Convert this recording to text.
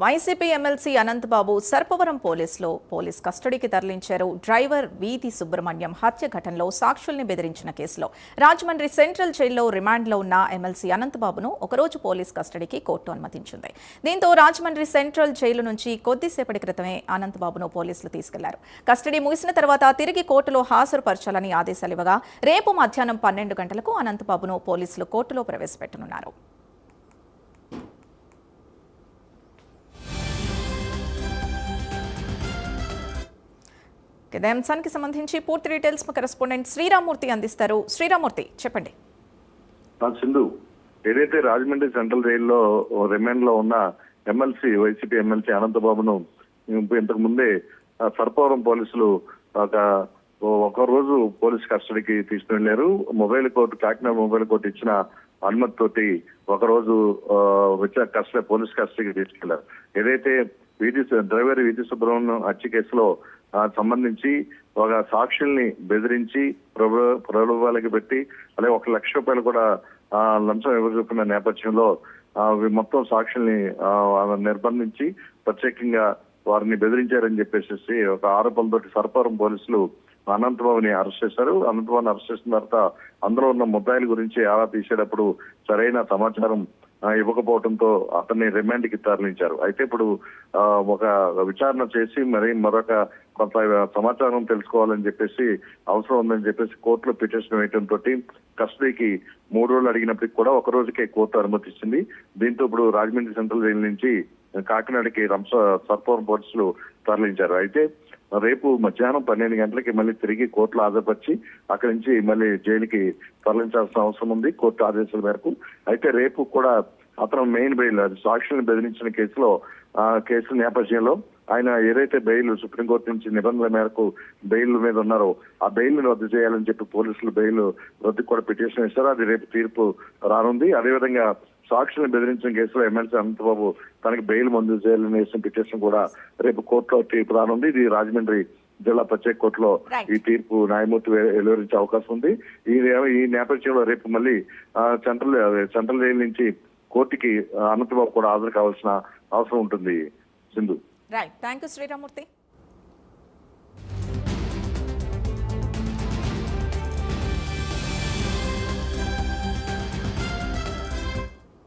YCP MLC Anantha Babu Sarpavaram police కస్టడీకి తరలించారు. Driver వీధి సుబ్రహ్మణ్యం హత్య ఘటనలో సాక్షుల్ని బెదిరించిన కేసులో రాజమండ్రి సెంట్రల్ జైల్లో రిమాండ్లో ఉన్న ఎమ్మెల్సీ అనంతబాబును ఒకరోజు పోలీస్ కస్టడీకి కోర్టు అనుమతించింది. దీంతో రాజమండ్రి సెంట్రల్ జైలు నుంచి కొద్దిసేపటి క్రితమే అనంతబాబును పోలీసులు తీసుకెళ్లారు. కస్టడీ ముగిసిన తర్వాత తిరిగి కోర్టులో హాజరుపరచాలని ఆదేశాలు ఇవ్వగా రేపు మధ్యాహ్నం 12 గంటలకు అనంతబాబును పోలీసులు కోర్టులో ప్రవేశపెట్టనున్నారు. ఇదే అంశానికి సంబంధించి పూర్తి డీటెయిల్స్ మా కరెస్పాండెంట్ శ్రీరామూర్తి అందిస్తారు. శ్రీరామూర్తి, చెప్పండి. సింధు, ఏదైతే రాజమండ్రి సెంట్రల్ జైల్లో రిమాండ్ లో ఉన్న వైసీపీ ఎమ్మెల్సీ అనంతబాబును ఇంతకు ముందే సర్పవరం పోలీసులు ఒక రోజు పోలీస్ కస్టడీకి తీసుకువెళ్లారు. కాకినాడ మొబైల్ కోర్టు ఇచ్చిన అనుమతితోటి ఒకరోజు పోలీస్ కస్టడీకి తీసుకెళ్లారు. ఏదైతే డ్రైవర్ వీధి సుబ్రహ్మణ్యం హత్య కేసులో సంబంధించి ఒక సాక్షుల్ని బెదిరించి ప్రలోభాలకి పెట్టి అలాగే ₹1,00,000 కూడా లంచం ఇవ్వజూపిన నేపథ్యంలో మొత్తం సాక్షుల్ని నిర్బంధించి ప్రత్యేకంగా వారిని బెదిరించారని చెప్పేసి ఒక ఆరోపణలతోటి సర్పవరం పోలీసులు అనంతబాబుని అరెస్ట్ చేశారు. అనంతబాబుని అరెస్ట్ చేసిన తర్వాత అందులో ఉన్న ముద్దాయిల గురించి ఆరా తీసేటప్పుడు సరైన సమాచారం ఇవ్వకపోవడంతో అతన్ని రిమాండ్ కి తరలించారు. అయితే ఇప్పుడు ఒక విచారణ చేసి మరొక కొంత సమాచారం తెలుసుకోవాలని చెప్పేసి అవసరం ఉందని చెప్పేసి కోర్టులో పిటిషన్ వేయడంతో కస్టడీకి 3 రోజులు అడిగినప్పటికీ కూడా ఒక రోజుకే కోర్టు అనుమతిచ్చింది. దీంతో ఇప్పుడు రాజమండ్రి సెంట్రల్ జైలు నుంచి కాకినాడకి సర్పవరం పోలీసులు తరలించారు. అయితే రేపు మధ్యాహ్నం 12 గంటలకి మళ్ళీ తిరిగి కోర్టులో హాజరుపరిచి అక్కడి నుంచి మళ్ళీ జైలుకి తరలించాల్సిన అవసరం ఉంది కోర్టు ఆదేశాల మేరకు. అయితే రేపు కూడా అతను మెయిన్ బెయిల్ సాక్షులను బెదిరించిన కేసు నేపథ్యంలో ఆయన ఏదైతే బెయిల్ సుప్రీంకోర్టు నుంచి నిబంధనల మేరకు బెయిల్ మీద ఉన్నారో ఆ బెయిల్ ని రద్దు చేయాలని చెప్పి పోలీసులు బెయిల్ రద్దు కూడా పిటిషన్ ఇస్తారు. అది రేపు తీర్పు రానుంది. అదేవిధంగా సాక్షులను బెదిరించిన కేసులో ఎమ్మెల్సీ అనంతబాబు తనకి బెయిల్ మంజూరు చేయాలని వేసిన పిటిషన్ కూడా రేపు కోర్టులో తీర్పు రానుంది. ఇది రాజమండ్రి జిల్లా ప్రత్యేక కోర్టులో ఈ తీర్పు న్యాయమూర్తి వెలువరించే అవకాశం ఉంది. ఈ నేపథ్యంలో రేపు మళ్ళీ సెంట్రల్ జైలు నుంచి కోర్టుకి అనంతబాబు కూడా హాజరు కావాల్సిన అవసరం ఉంటుంది. Sindhu. Right, thank you Sriramurthy.